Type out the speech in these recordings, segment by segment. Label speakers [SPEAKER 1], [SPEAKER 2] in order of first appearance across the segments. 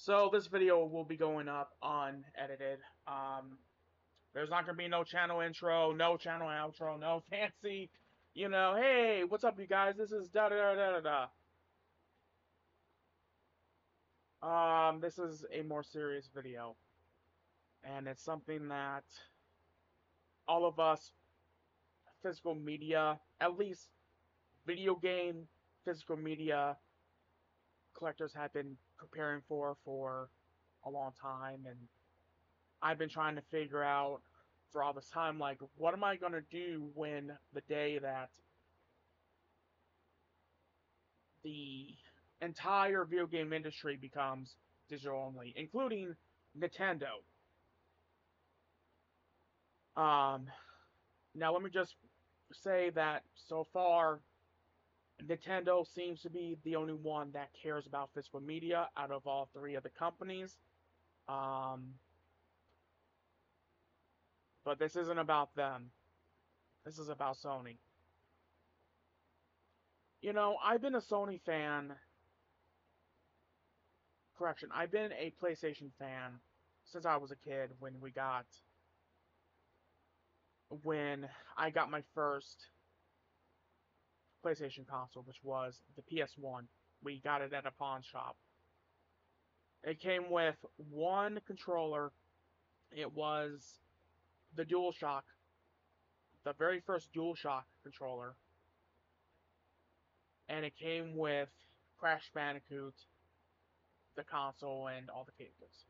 [SPEAKER 1] So this video will be going up unedited. There's not gonna be no channel intro, no channel outro, no fancy, hey, what's up, you guys? This is da da da da da. This is a more serious video, and it's something that all of us physical media, at least video game physical media collectors, have been preparing for a long time, and I've been trying to figure out for all this time, like, what am I going to do when the day that the entire video game industry becomes digital only, including Nintendo. Um, Now, let me just say that so far, Nintendo seems to be the only one that cares about physical media out of all three of the companies. Um, but this isn't about them. This is about Sony. I've been a Sony fan. Correction, I've been a PlayStation fan since I was a kid when I got my first PlayStation console, which was the PS1. We got it at a pawn shop. It came with one controller. It was the DualShock, the very first DualShock controller, and it came with Crash Bandicoot, the console, and all the cables.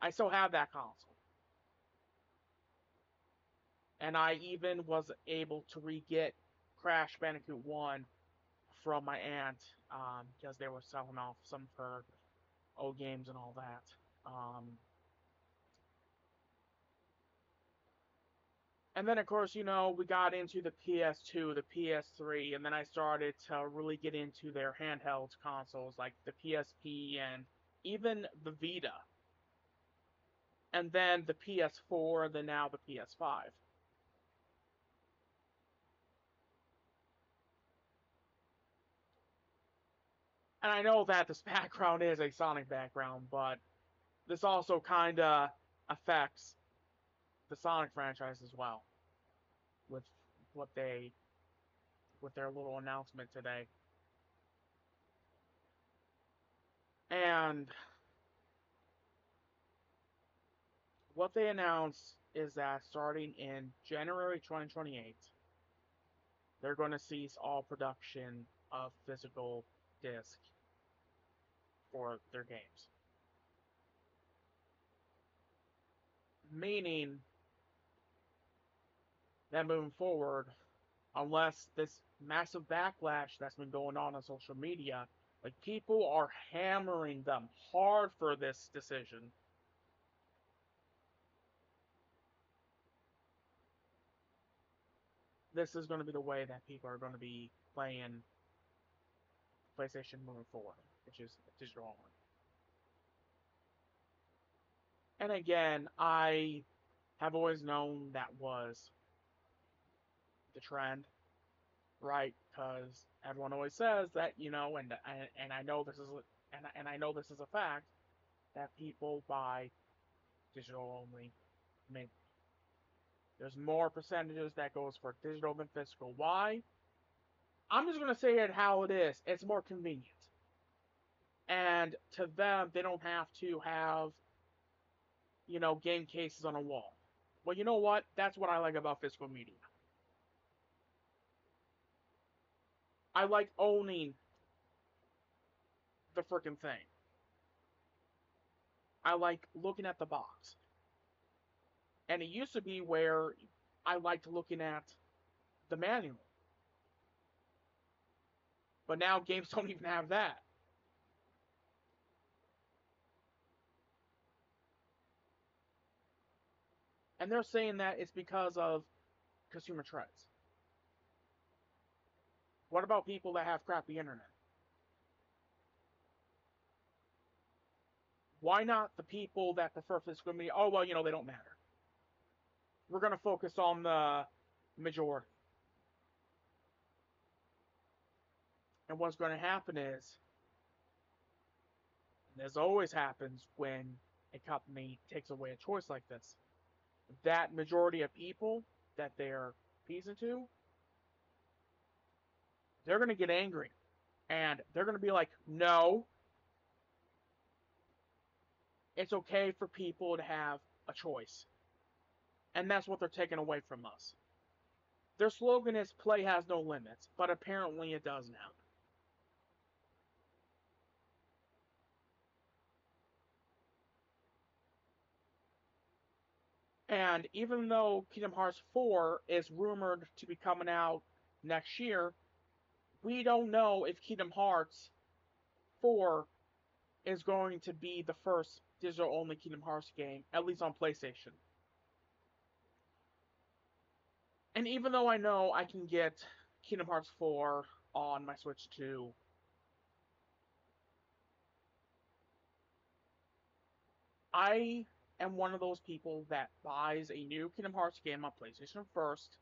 [SPEAKER 1] I still have that console. And I even was able to re-get Crash Bandicoot 1 from my aunt, because they were selling off some of her old games and all that. And then, of course, we got into the PS2, the PS3, and then I started to really get into their handheld consoles like the PSP and even the Vita. And then the PS4, then now the PS5. And I know that this background is a Sonic background, but this also kind of affects the Sonic franchise as well with what they with their little announcement today. And what they announced is that starting in January 2028, they're going to cease all production of physical disc for their games. Meaning that moving forward, unless this massive backlash that's been going on social media, like, people are hammering them hard for this decision. This is going to be the way that people are going to be playing PlayStation moving forward, which is digital only. And again, I have always known that was the trend, right? Because everyone always says that, and I know this is and I know this is a fact, that people buy digital only. I mean, there's more percentages that goes for digital than physical. Why? I'm just gonna say it how it is. It's more convenient, and to them, they don't have to have game cases on a wall. Well, you know what? That's what I like about physical media. I like owning the freaking thing. I like looking at the box. And it used to be where I liked looking at the manual. But now games don't even have that. And they're saying that it's because of consumer trends. What about people that have crappy internet? Why not the people that prefer physical media? Oh, well, they don't matter. We're going to focus on the majority. And what's going to happen is This always happens when a company takes away a choice like this. That majority of people that they're appeasing to, they're going to get angry. And they're going to be like, no, it's okay for people to have a choice. And that's what they're taking away from us. Their slogan is play has no limits, but apparently it does now. And even though Kingdom Hearts 4 is rumored to be coming out next year, we don't know if Kingdom Hearts 4 is going to be the first digital only Kingdom Hearts game, at least on PlayStation. And even though I know I can get Kingdom Hearts 4 on my Switch 2, I am one of those people that buys a new Kingdom Hearts game on PlayStation first,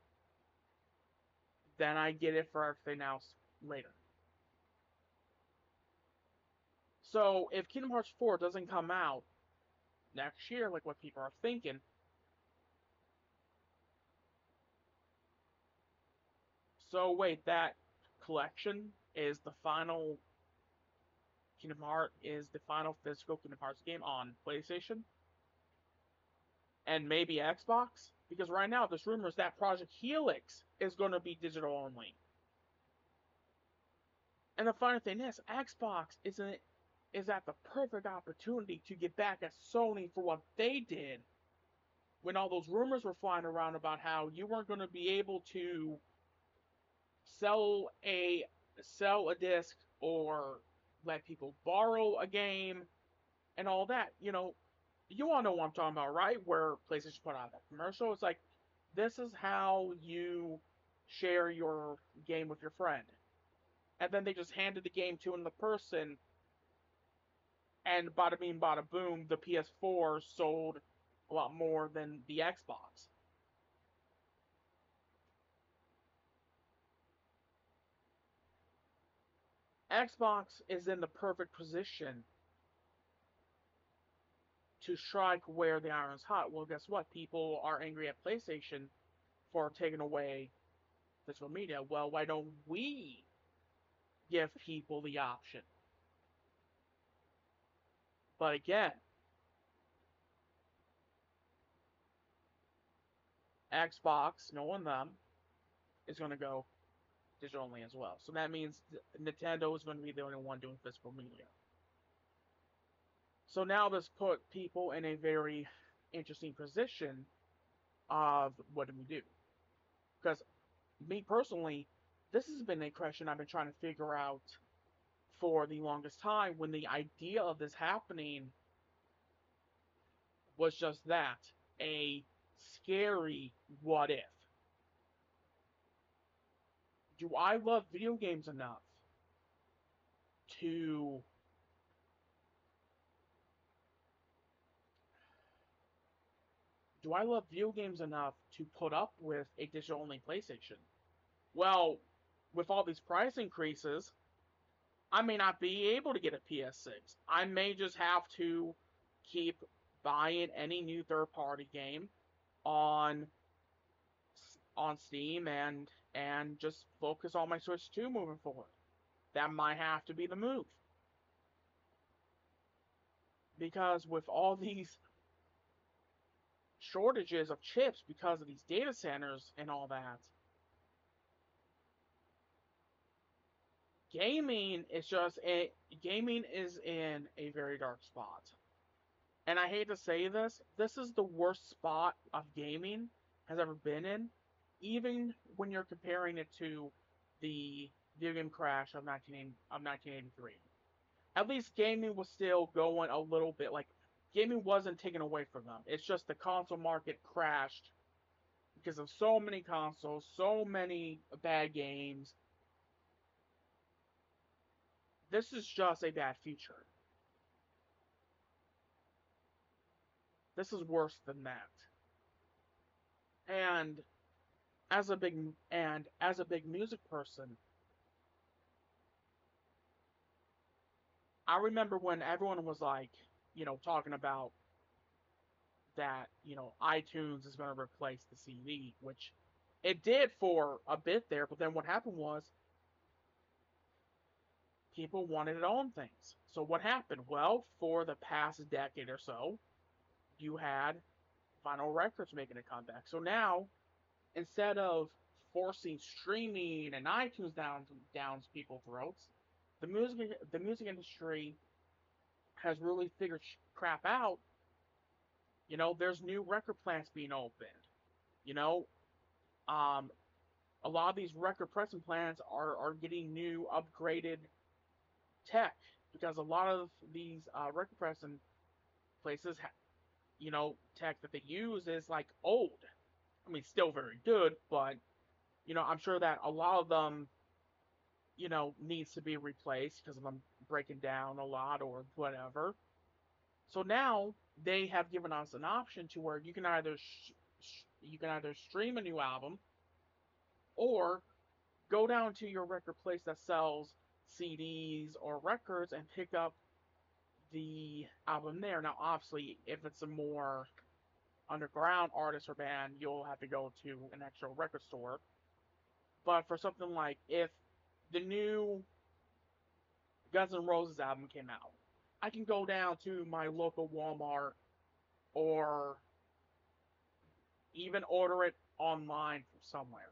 [SPEAKER 1] then I get it for everything else later. So if Kingdom Hearts 4 doesn't come out next year, like what people are thinking, so wait, that collection is the final Kingdom Hearts is the final physical Kingdom Hearts game on PlayStation and maybe Xbox? Because right now there's rumors that Project Helix is going to be digital only. And the funny thing is, Xbox is at the perfect opportunity to get back at Sony for what they did when all those rumors were flying around about how you weren't going to be able to sell a sell a disc or let people borrow a game and all that. You all know what I'm talking about, right? Where PlayStation put out that commercial. It's like this is how you share your game with your friend. And then they just handed the game to another person, and bada bing, bada boom, the PS4 sold a lot more than the Xbox. Xbox is in the perfect position to strike where the iron's hot. Well, guess what? People are angry at PlayStation for taking away digital media. Well, why don't we give people the option? But again, Xbox, knowing them, is going to go digital only as well. So that means Nintendo is going to be the only one doing physical media. So now this put people in a very interesting position of what do we do? Because me personally, this has been a question I've been trying to figure out for the longest time when the idea of this happening was just that, a scary what if. Do I love video games enough to do I love video games enough to put up with a digital only PlayStation? Well, with all these price increases, I may not be able to get a PS6. I may just have to keep buying any new third-party game on on Steam and just focus on my Switch 2 moving forward. That might have to be the move. Because with all these shortages of chips because of these data centers and all that, gaming is in a very dark spot. And I hate to say this, this is the worst spot of gaming has ever been in, even when you're comparing it to the video game crash of 1983. At least gaming was still going a little bit, like, gaming wasn't taken away from them. It's just the console market crashed because of so many consoles, so many bad games. This is just a bad future. This is worse than that. And as a big music person, I remember when everyone was like, talking about that, iTunes is going to replace the CD, which it did for a bit there, but then what happened was people wanted to own things. So what happened? Well, for the past decade or so, you had vinyl records making a comeback. So now, instead of forcing streaming and iTunes down people's throats, the music industry has really figured crap out. There's new record plants being opened. You know, um, a lot of these record pressing plants are getting new upgraded tech because a lot of these record pressing places, tech that they use is like old. I mean, still very good, but I'm sure that a lot of them, needs to be replaced because of them breaking down a lot or whatever. So now they have given us an option to where you can either stream a new album or go down to your record place that sells CDs or records and pick up the album there. Now, obviously, if it's a more underground artist or band, you'll have to go to an actual record store. But for something like if the new Guns N' Roses album came out, I can go down to my local Walmart or even order it online from somewhere.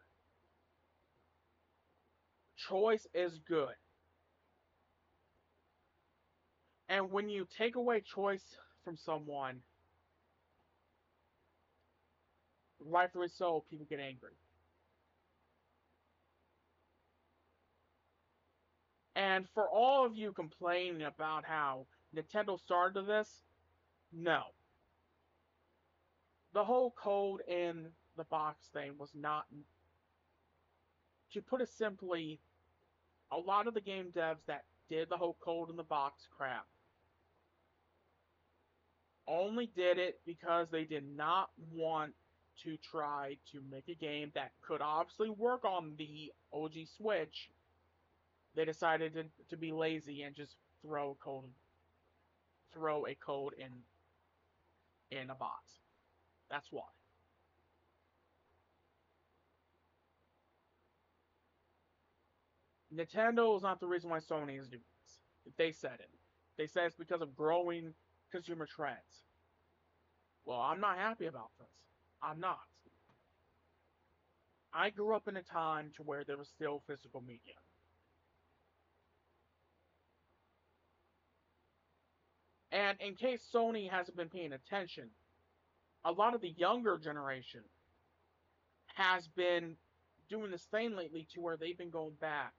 [SPEAKER 1] Choice is good. And when you take away choice from someone, rightfully so, people get angry. And for all of you complaining about how Nintendo started this, no. The whole code in the box thing was not, to put it simply, a lot of the game devs that did the whole code in the box crap only did it because they did not want to try to make a game that could obviously work on the OG Switch. They decided to be lazy and just throw a code in a box. That's why. Nintendo is not the reason why Sony is doing this. They said it. They said it's because of growing consumer trends. Well, I'm not happy about this. I'm not. I grew up in a time to where there was still physical media. And in case Sony hasn't been paying attention, a lot of the younger generation has been doing this thing lately to where they've been going back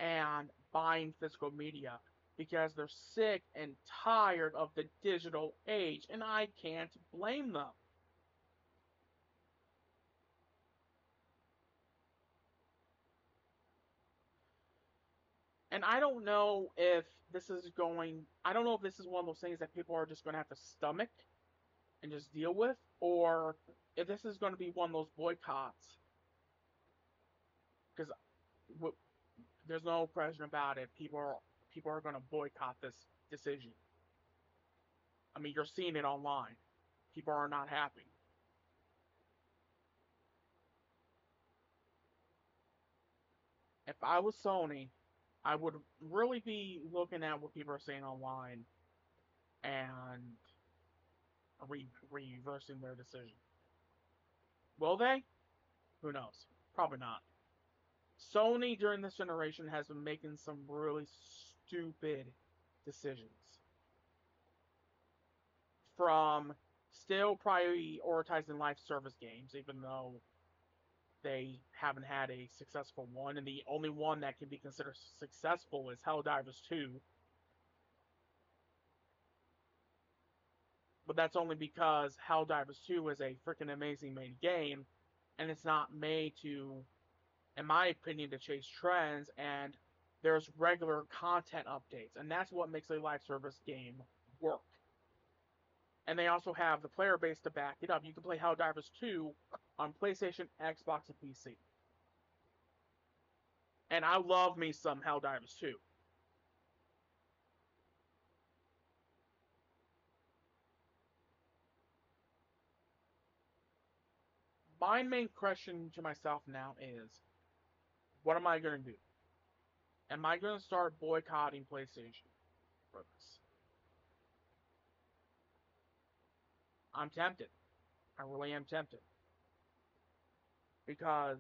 [SPEAKER 1] and buying physical media because they're sick and tired of the digital age, and I can't blame them. And I don't know if this is one of those things that people are just going to have to stomach and just deal with, or if this is going to be one of those boycotts. Because there's no question about it. People are going to boycott this decision. I mean, you're seeing it online. People are not happy. If I was Sony, I would really be looking at what people are saying online and reversing their decision. Will they? Who knows? Probably not. Sony during this generation has been making some really stupid decisions. From still prioritizing live service games, even though they haven't had a successful one, and the only one that can be considered successful is Helldivers 2. But that's only because Helldivers 2 is a freaking amazing made game, and it's not made to, in my opinion, to chase trends, and there's regular content updates, and that's what makes a live service game work. And they also have the player base to back it up. You can play Helldivers 2 on PlayStation, Xbox, and PC. And I love me some Helldivers 2. my main question to myself now is, what am I going to do? Am I going to start boycotting PlayStation for this? I'm tempted. I really am tempted. Because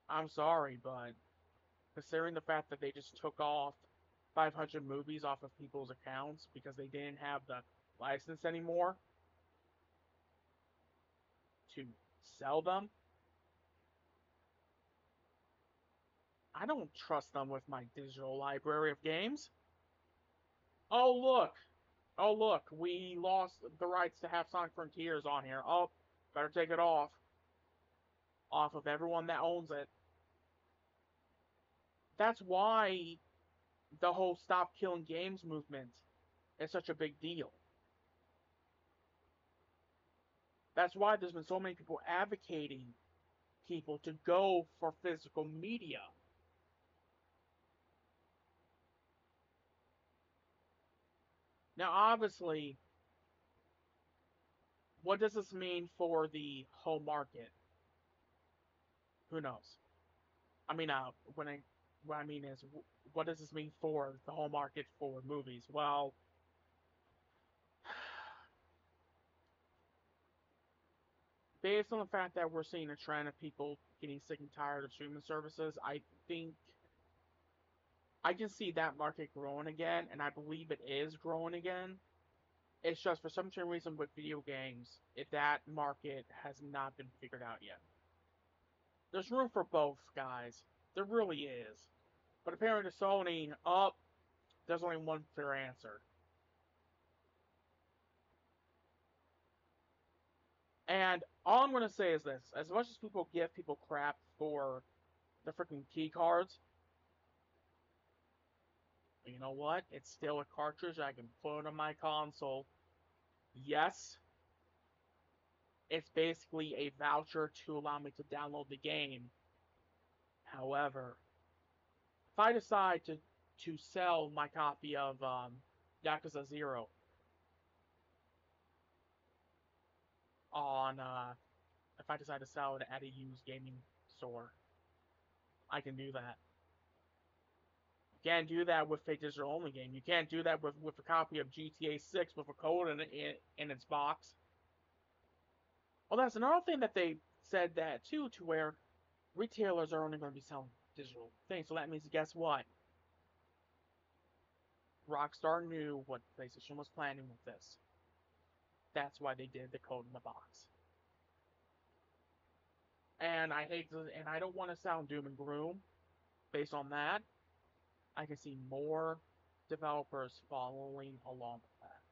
[SPEAKER 1] I'm sorry, but considering the fact that they just took off 500 movies off of people's accounts because they didn't have the license anymore to sell them, I don't trust them with my digital library of games. Oh, look. Oh, look. We lost the rights to have Sonic Frontiers on here. Oh, better take it off. Off of everyone that owns it. That's why the whole Stop Killing Games movement is such a big deal. That's why there's been so many people advocating people to go for physical media. Now, obviously, what does this mean for the home market? Who knows? I mean, what I mean is, what does this mean for the home market for movies? Well, based on the fact that we're seeing a trend of people getting sick and tired of streaming services, I think I can see that market growing again, and I believe it is growing again. It's just for some reason with video games, that market has not been figured out yet. There's room for both, guys. There really is. But apparently, to Sony, there's only one clear answer. And all I'm going to say is this: as much as people give people crap for the freaking key cards, you know what? It's still a cartridge I can put on my console. Yes, it's basically a voucher to allow me to download the game. However, if I decide to sell my copy of Yakuza 0 on if I decide to sell it at a used gaming store, I can do that. You can't do that with a digital only game. You can't do that with a copy of GTA 6 with a code in its box. Well, that's another thing that they said that too, to where retailers are only going to be selling digital things. So that means, guess what? Rockstar knew what PlayStation was planning with this. That's why they did the code in the box. And I don't want to sound doom and gloom. Based on that, I can see more developers following along with that.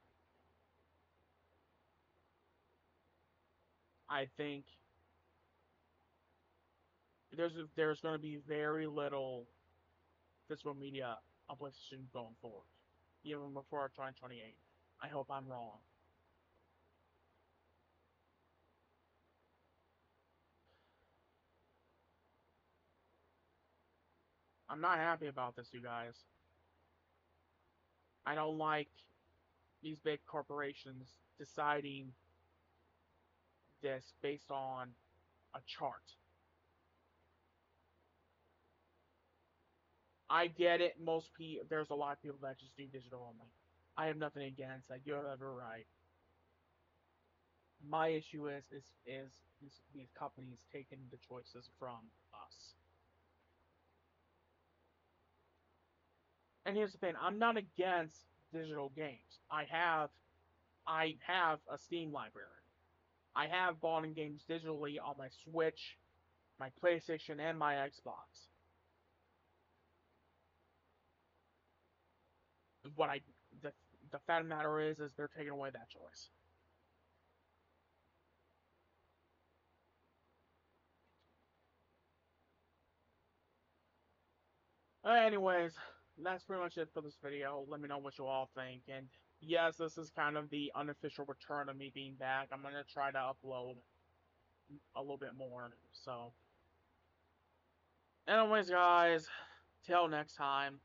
[SPEAKER 1] I think there's going to be very little physical media on PlayStation going forward, even before 2028. I hope I'm wrong. I'm not happy about this, you guys. I don't like these big corporations deciding this based on a chart. I get it. There's a lot of people that just do digital only. I have nothing against that. You have every right. My issue is these companies taking the choices from us. And here's the thing: I'm not against digital games. I have a Steam library. I have bought in games digitally on my Switch, my PlayStation, and my Xbox. What I the the fact of the matter is they're taking away that choice. Anyways, that's pretty much it for this video. Let me know what you all think. And yes, this is kind of the unofficial return of me being back. I'm gonna try to upload a little bit more. So, anyways, guys, till next time.